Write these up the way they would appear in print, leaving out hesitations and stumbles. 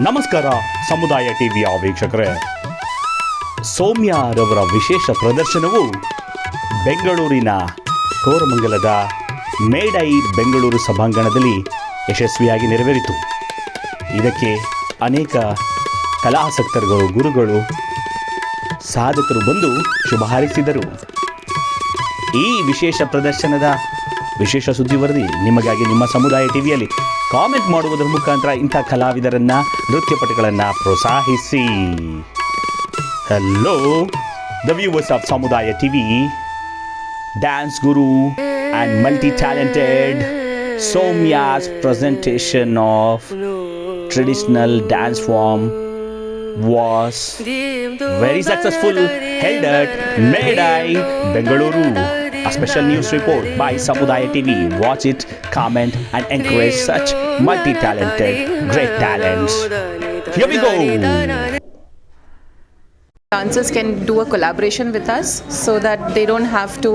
ನಮಸ್ಕಾರ ಸಮುದಾಯ ಟಿವಿಯ ವೀಕ್ಷಕರೇ, ಸೌಮ್ಯರವರ ವಿಶೇಷ ಪ್ರದರ್ಶನವು ಬೆಂಗಳೂರಿನ ಕೋರಮಂಗಲದ ಮೇಡೈ ಬೆಂಗಳೂರು ಸಭಾಂಗಣದಲ್ಲಿ ಯಶಸ್ವಿಯಾಗಿ ನೆರವೇರಿತು. ಇದಕ್ಕೆ ಅನೇಕ ಕಲಾಸಕ್ತರುಗಳು, ಗುರುಗಳು, ಸಾಧಕರು ಬಂದು ಶುಭ ಹಾರೈಸಿದರು. ಈ ವಿಶೇಷ ಪ್ರದರ್ಶನದ ವಿಶೇಷ ಸುದ್ದಿವರದಿ ನಿಮಗಾಗಿ ನಿಮ್ಮ ಸಮುದಾಯ ಟಿವಿಯಲ್ಲಿ ಕಾಮೆಂಟ್ ಮಾಡುವುದರ ಮುಖಾಂತರ ಇಂಥ ಕಲಾವಿದರನ್ನು, ನೃತ್ಯಪಟುಗಳನ್ನು ಪ್ರೋತ್ಸಾಹಿಸಿ. Hello, the viewers of Samudaya TV, dance guru and multi-talented Soumya's presentation of traditional dance form was very successful, held at Medai, Bengaluru. A special news report by Samudaya TV. Watch it, comment and encourage such multi-talented, great talents. Here we go. Dancers can do a collaboration with us so that they don't have to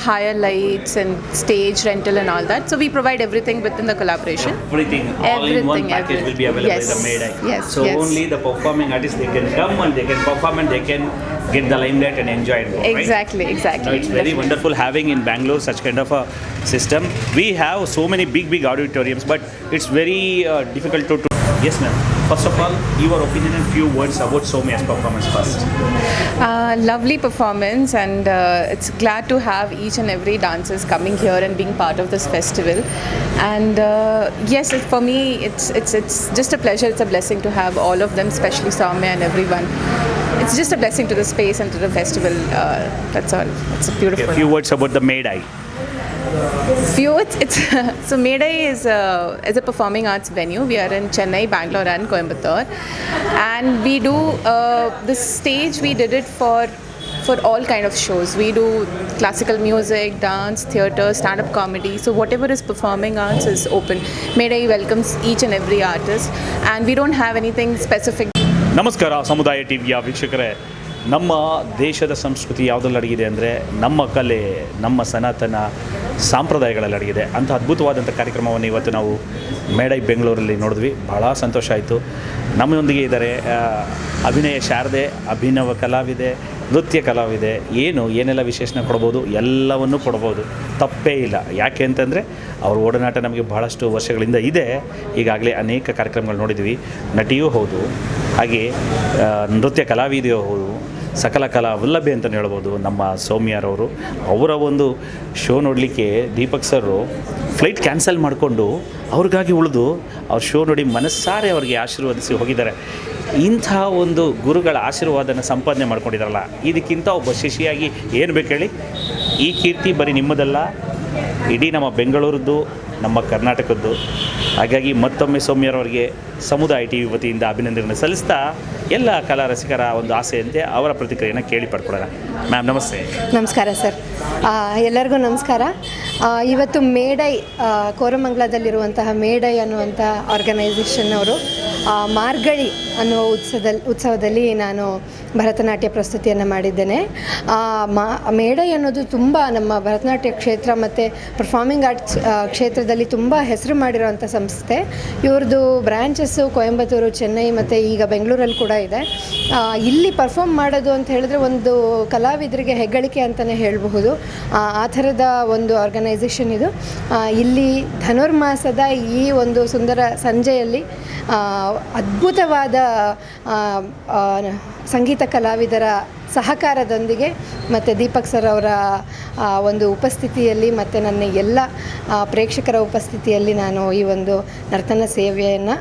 hire lights and stage rental and all that. So we provide everything within the collaboration. Everything, all in one package will be available in the Medai. Yes, so yes. only the performing artists, they can come and they can perform and they can get the limelight and enjoy it. Right? Exactly. No, it's very Definitely. wonderful having in Bangalore such kind of a system. We have so many big auditoriums, but it's very difficult to. Yes, ma'am. First of all, your opinion and few words about Soumya's performance first. Lovely performance, and it's glad to have each and every dancers coming here and being part of this festival. And yes, for me, it's just a pleasure. It's a blessing to have all of them, especially Soumya and everyone. It's just a blessing to the space and to the festival. That's all. It's a beautiful. A few words about the Medai. It's so Medai is a performing arts venue. We are in Chennai, Bangalore and Coimbatore, and we do this stage. We did it for all kind of shows. We do classical music, dance, theatre, stand-up comedy. So whatever is performing arts is open. Medai welcomes each and every artist, and we don't have anything specific. ನಮಸ್ಕಾರ ಸಮುದಾಯ ಟಿವಿಯ ವೀಕ್ಷಕರೇ, ನಮ್ಮ ದೇಶದ ಸಂಸ್ಕೃತಿ ಯಾವುದರಲ್ಲಿ ಅಡಗಿದೆ ಅಂದರೆ ನಮ್ಮ ಕಲೆ, ನಮ್ಮ ಸನಾತನ ಸಾಂಪ್ರದಾಯಗಳಲ್ಲಿ ಅಡಗಿದೆ. ಅಂಥ ಅದ್ಭುತವಾದಂಥ ಕಾರ್ಯಕ್ರಮವನ್ನು ಇವತ್ತು ನಾವು ಮೇಡೈ ಬೆಂಗಳೂರಲ್ಲಿ ನೋಡಿದ್ವಿ. ಭಾಳ ಸಂತೋಷ ಆಯಿತು. ನಮ್ಮೊಂದಿಗೆ ಇದ್ದಾರೆ ಅಭಿನಯ ಶಾರದೆ, ಅಭಿನವ ಕಲಾವಿದೆ, ನೃತ್ಯ ಕಲಾವಿದೆ. ಏನೆಲ್ಲ ವಿಶೇಷಣ ಕೊಡ್ಬೋದು, ಎಲ್ಲವನ್ನೂ ಕೊಡ್ಬೋದು, ತಪ್ಪೇ ಇಲ್ಲ. ಯಾಕೆ ಅಂತಂದರೆ ಅವ್ರ ಒಡನಾಟ ನಮಗೆ ಬಹಳಷ್ಟು ವರ್ಷಗಳಿಂದ ಇದೆ. ಈಗಾಗಲೇ ಅನೇಕ ಕಾರ್ಯಕ್ರಮಗಳು ನೋಡಿದ್ವಿ. ನಟಿಯೂ ಹೌದು, ಹಾಗೆ ನೃತ್ಯ ಕಲಾವಿದೆಯೂ ಹೌದು, ಸಕಲ ಕಲಾ ವಲ್ಲಭೆ ಅಂತಲೇ ಹೇಳ್ಬೋದು ನಮ್ಮ ಸೌಮ್ಯರವರು. ಅವರ ಒಂದು ಶೋ ನೋಡಲಿಕ್ಕೆ ದೀಪಕ್ ಸರು ಫ್ಲೈಟ್ ಕ್ಯಾನ್ಸಲ್ ಮಾಡಿಕೊಂಡು ಅವ್ರಿಗಾಗಿ ಉಳಿದು ಅವ್ರ ಶೋ ನೋಡಿ ಮನಸ್ಸಾರೆ ಅವರಿಗೆ ಆಶೀರ್ವದಿಸಿ ಹೋಗಿದ್ದಾರೆ. ಇಂಥ ಒಂದು ಗುರುಗಳ ಆಶೀರ್ವಾದನ ಸಂಪಾದನೆ ಮಾಡ್ಕೊಂಡಿದ್ದಾರಲ್ಲ, ಇದಕ್ಕಿಂತ ಒಬ್ಬ ಶಿಷ್ಯಾಗಿ ಏನು ಬೇಕು ಹೇಳಿ? ಈ ಕೀರ್ತಿ ಬರೀ ನಿಮ್ಮದಲ್ಲ, ಇಡೀ ನಮ್ಮ ಬೆಂಗಳೂರದ್ದು, ನಮ್ಮ ಕರ್ನಾಟಕದ್ದು. ಹಾಗಾಗಿ ಮತ್ತೊಮ್ಮೆ ಸೌಮ್ಯರವರಿಗೆ ಸಮುದಾಯ ಟಿ ವಿ ವತಿಯಿಂದ ಅಭಿನಂದನೆ ಸಲ್ಲಿಸ್ತಾ, ಎಲ್ಲ ಕಲಾ ರಸಿಕರ ಒಂದು ಆಸೆಯಂತೆ ಅವರ ಪ್ರತಿಕ್ರಿಯೆಯನ್ನು ಕೇಳಿ ಪಡ್ಕೊಳ್ಳೋಣ. ಮ್ಯಾಮ್ ನಮಸ್ತೆ. ನಮಸ್ಕಾರ ಸರ್, ಎಲ್ಲರಿಗೂ ನಮಸ್ಕಾರ. ಇವತ್ತು ಮೇಡೈ, ಕೋರಮಂಗಲದಲ್ಲಿರುವಂತಹ ಮೇಡೈ ಅನ್ನುವಂಥ ಆರ್ಗನೈಸೇಷನ್ ಅವರು ಮಾರ್ಗಳಿ ಅನ್ನುವ ಉತ್ಸವದಲ್ಲಿ ನಾನು ಭರತನಾಟ್ಯ ಪ್ರಸ್ತುತಿಯನ್ನು ಮಾಡಿದ್ದೇನೆ. ಮೇಡೈ ಅನ್ನೋದು ತುಂಬ ನಮ್ಮ ಭರತನಾಟ್ಯ ಕ್ಷೇತ್ರ ಮತ್ತು ಪರ್ಫಾರ್ಮಿಂಗ್ ಆರ್ಟ್ಸ್ ಕ್ಷೇತ್ರದಲ್ಲಿ ತುಂಬ ಹೆಸರು ಮಾಡಿರೋವಂಥ ಸಂಸ್ಥೆ. ಇವ್ರದ್ದು ಬ್ರ್ಯಾಂಚಸ್ಸು ಕೊಯಂಬತ್ತೂರು, ಚೆನ್ನೈ ಮತ್ತು ಈಗ ಬೆಂಗಳೂರಲ್ಲಿ ಕೂಡ ಇದೆ. ಇಲ್ಲಿ ಪರ್ಫಾರ್ಮ್ ಮಾಡೋದು ಅಂತ ಹೇಳಿದ್ರೆ ಒಂದು ಕಲಾವಿದರಿಗೆ ಹೆಗ್ಗಳಿಕೆ ಅಂತಲೇ ಹೇಳಬಹುದು. ಆ ಥರದ ಒಂದು ಆರ್ಗನೈಸೇಷನ್ ಇದು. ಇಲ್ಲಿ ಧನುರ್ಮಾಸದ ಈ ಒಂದು ಸುಂದರ ಸಂಜೆಯಲ್ಲಿ ಅದ್ಭುತವಾದ ಸಂಗೀತ ಕಲಾವಿದರ ಸಹಕಾರದೊಂದಿಗೆ ಮತ್ತು ದೀಪಕ್ ಸರ್ ಅವರ ಒಂದು ಉಪಸ್ಥಿತಿಯಲ್ಲಿ ಮತ್ತು ನನ್ನ ಎಲ್ಲ ಪ್ರೇಕ್ಷಕರ ಉಪಸ್ಥಿತಿಯಲ್ಲಿ ನಾನು ಈ ಒಂದು ನರ್ತನ ಸೇವೆಯನ್ನು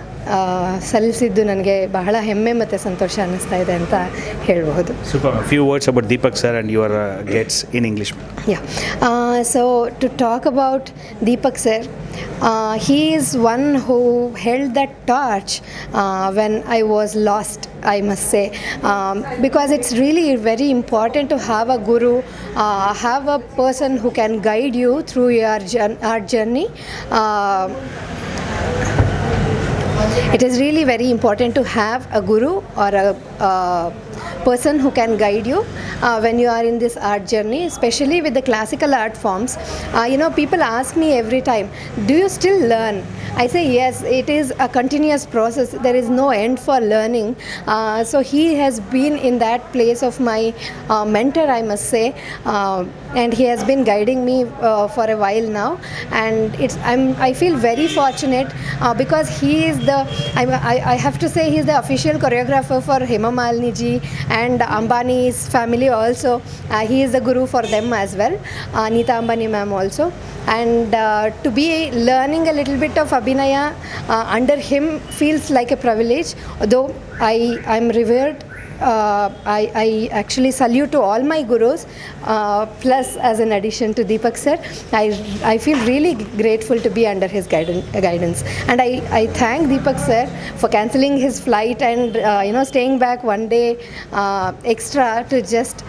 ಸಲ್ಲಿಸಿದ್ದು ನನಗೆ ಬಹಳ ಹೆಮ್ಮೆ ಮತ್ತು ಸಂತೋಷ ಅನ್ನಿಸ್ತಾ ಇದೆ ಅಂತ ಹೇಳಬಹುದು. Super. Few words about Deepak sir and your gets in English. So to talk about Deepak sir, he is one who held that torch when I was lost, I must say, because it's really very important to have a guru, have a person who can guide you through our journey. It is really very important to have a guru or a person who can guide you when you are in this art journey, especially with the classical art forms. People ask me every time, do you still learn? I say yes, it is a continuous process. There is no end for learning. So he has been in that place of my mentor, I must say, and he has been guiding me for a while now. And I feel very fortunate because he is I have to say, he is the official choreographer for Hema Malini ji and Ambani's family also. He is the guru for them as well. Neeta Ambani ma'am also. And to be learning a little bit of Abhinaya under him feels like a privilege, though I'm revered. I actually salute to all my gurus, plus as an addition to Deepak sir, I feel really grateful to be under his guidance. And I thank Deepak sir for cancelling his flight and staying back one day extra to just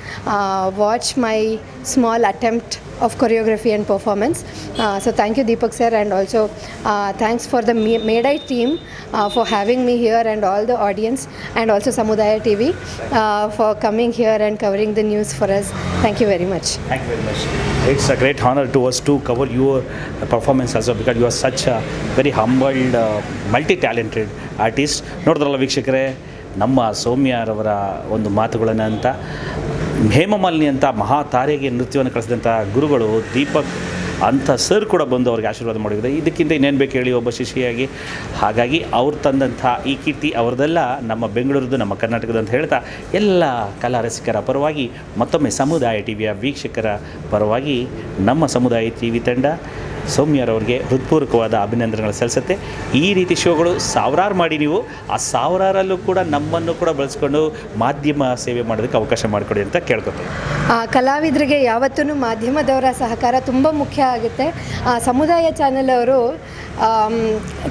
watch my small attempt of choreography and performance. So thank you, Deepak sir, and also thanks for the Medai team for having me here, and all the audience, and also Samudaya TV for coming here and covering the news for us. Thank you very much. Thank you very much. It's a great honor to us to cover your performance also, because you are such a very humbled, multi-talented artist. ನೋಡಿದ್ರಲ್ಲ ವೀಕ್ಷಕರೇ, ನಮ್ಮ ಸೌಮ್ಯರವರ ಒಂದು ಮಾತುಗಳನ್ನು ಅಂತ ಹೇಮಮಾಲಿನಿ ಅಂತ ಮಹಾ ತಾರೆಗೆ ನೃತ್ಯವನ್ನು ಕಳಿಸಿದಂಥ ಗುರುಗಳು ದೀಪಕ್ ಅಂಥ ಸರ್ ಕೂಡ ಬಂದು ಅವ್ರಿಗೆ ಆಶೀರ್ವಾದ ಮಾಡಿದ್ದಾರೆ. ಇದಕ್ಕಿಂತ ಇನ್ನೇನು ಬೇಕು ಹೇಳಿ ಒಬ್ಬ ಶಿಷ್ಯಾಗಿ. ಹಾಗಾಗಿ ಅವ್ರು ತಂದಂಥ ಈ ಕೀರ್ತಿ ಅವ್ರದ್ದೆಲ್ಲ ನಮ್ಮ ಬೆಂಗಳೂರದ್ದು, ನಮ್ಮ ಕರ್ನಾಟಕದ ಅಂತ ಹೇಳ್ತಾ ಎಲ್ಲ ಕಲಾ ರಸಿಕರ ಪರವಾಗಿ ಮತ್ತೊಮ್ಮೆ ಸಮುದಾಯ ಟಿವಿಯ ವೀಕ್ಷಕರ ಪರವಾಗಿ ನಮ್ಮ ಸಮುದಾಯ ಟಿವಿ ತಂಡ ಸೌಮ್ಯರವ್ರಿಗೆ ಹೃತ್ಪೂರ್ವಕವಾದ ಅಭಿನಂದನೆಗಳು ಸಲ್ಲಿಸುತ್ತೆ. ಈ ರೀತಿ ಶೋಗಳು ಸಾವಿರಾರು ಮಾಡಿ ನೀವು ಆ ಸಾವಿರಾರಲ್ಲೂ ಕೂಡ ನಮ್ಮನ್ನು ಕೂಡ ಬಳಸ್ಕೊಂಡು ಮಾಧ್ಯಮ ಸೇವೆ ಮಾಡೋದಕ್ಕೆ ಅವಕಾಶ ಮಾಡಿಕೊಡಿ ಅಂತ ಕೇಳ್ಕೊತೀನಿ. ಕಲಾವಿದರಿಗೆ ಯಾವತ್ತೂ ಮಾಧ್ಯಮದವರ ಸಹಕಾರ ತುಂಬ ಮುಖ್ಯ ಆಗುತ್ತೆ. ಸಮುದಾಯ ಚಾನೆಲ್ ಅವರು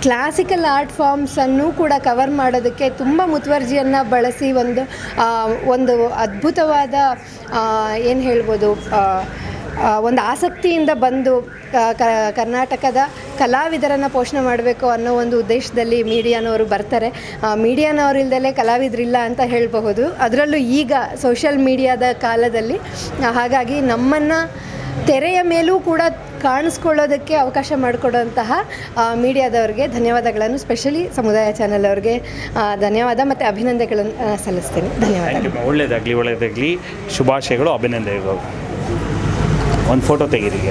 ಕ್ಲಾಸಿಕಲ್ ಆರ್ಟ್ ಫಾರ್ಮ್ಸನ್ನು ಕೂಡ ಕವರ್ ಮಾಡೋದಕ್ಕೆ ತುಂಬ ಮುತುವರ್ಜಿಯನ್ನು ಬಳಸಿ ಒಂದು ಅದ್ಭುತವಾದ ಏನು ಹೇಳ್ಬೋದು, ಒಂದು ಆಸಕ್ತಿಯಿಂದ ಬಂದು ಕರ್ನಾಟಕದ ಕಲಾವಿದರನ್ನು ಪೋಷಣೆ ಮಾಡಬೇಕು ಅನ್ನೋ ಒಂದು ಉದ್ದೇಶದಲ್ಲಿ ಮೀಡಿಯಾನವರು ಬರ್ತಾರೆ. ಮೀಡಿಯಾನವರು ಇಲ್ಲದಲೇ ಕಲಾವಿದರಿಲ್ಲ ಅಂತ ಹೇಳಬಹುದು, ಅದರಲ್ಲೂ ಈಗ ಸೋಷಿಯಲ್ ಮೀಡಿಯಾದ ಕಾಲದಲ್ಲಿ. ಹಾಗಾಗಿ ನಮ್ಮನ್ನು ತೆರೆಯ ಮೇಲೂ ಕೂಡ ಕಾಣಿಸ್ಕೊಳ್ಳೋದಕ್ಕೆ ಅವಕಾಶ ಮಾಡಿಕೊಡುವಂತಹ ಮೀಡಿಯಾದವ್ರಿಗೆ ಧನ್ಯವಾದಗಳನ್ನು, ಸ್ಪೆಷಲಿ ಸಮುದಾಯ ಚಾನೆಲ್ ಅವ್ರಿಗೆ ಧನ್ಯವಾದ ಮತ್ತು ಅಭಿನಂದನೆಗಳನ್ನು ಸಲ್ಲಿಸ್ತೇನೆ. ಧನ್ಯವಾದ. ಒಳ್ಳೆಯದಾಗಲಿ, ಶುಭಾಶಯಗಳು, ಅಭಿನಂದನೆಗಳು. ಒಂದು ಫೋಟೋ ತೆಗೀರಿ.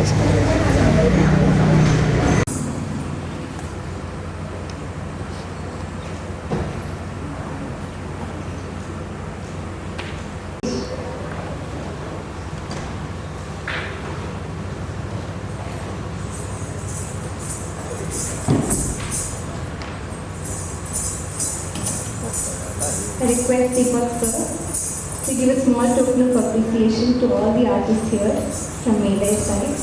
I request Deepak sir to give a small token of appreciation to all the artists here from Medai side.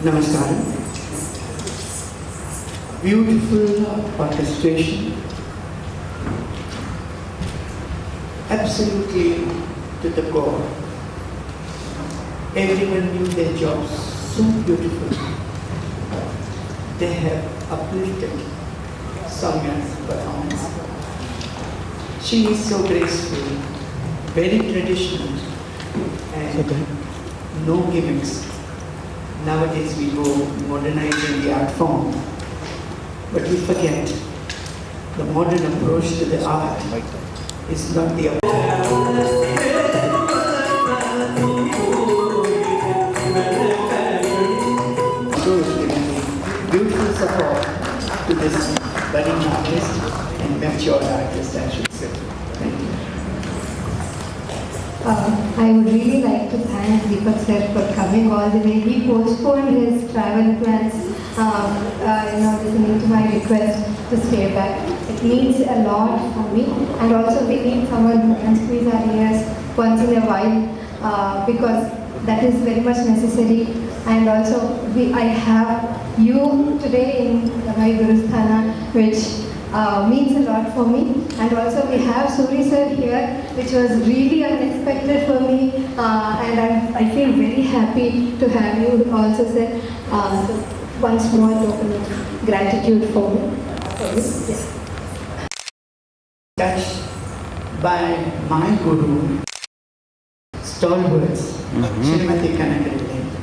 Namaskaram. Beautiful orchestration absolutely to the core. Everyone knew their jobs so beautifully. They have uplifted Soumya's performance. She is so graceful, very traditional, and no gimmicks. Nowadays we go modernizing the art form, but we forget the modern approach to the art is not the beautiful support to this budding artist and mature artist, I should say. Thank you. I would really like to thank Deepak sir for coming all the way. He postponed his travel plans, listening to my request to stay back. It means a lot for me, and also we need someone who can squeeze our ears once in a while, because that is very much necessary. And also, I have you today in my Gurusthana, which means a lot for me. And also we have Suri sir here, which was really unexpected for me, and I feel very happy to have you also, sir. One small token of gratitude for me. Yes. Touched by my guru, stalwarts, Srimati Kanakarite,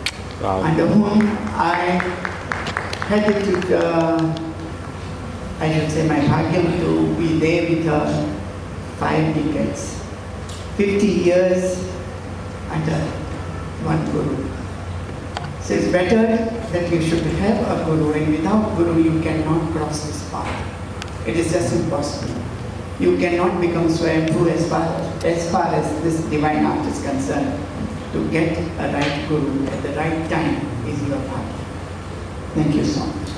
under whom I had I should say my bhagyam to be there with her 5 decades, 50 years under one guru. So it's better that you should have a guru, and without guru you cannot cross this path. It is just impossible. You cannot become Swayambhu as far as this divine art is concerned. To get a right guru at the right time is your path. Thank you so much.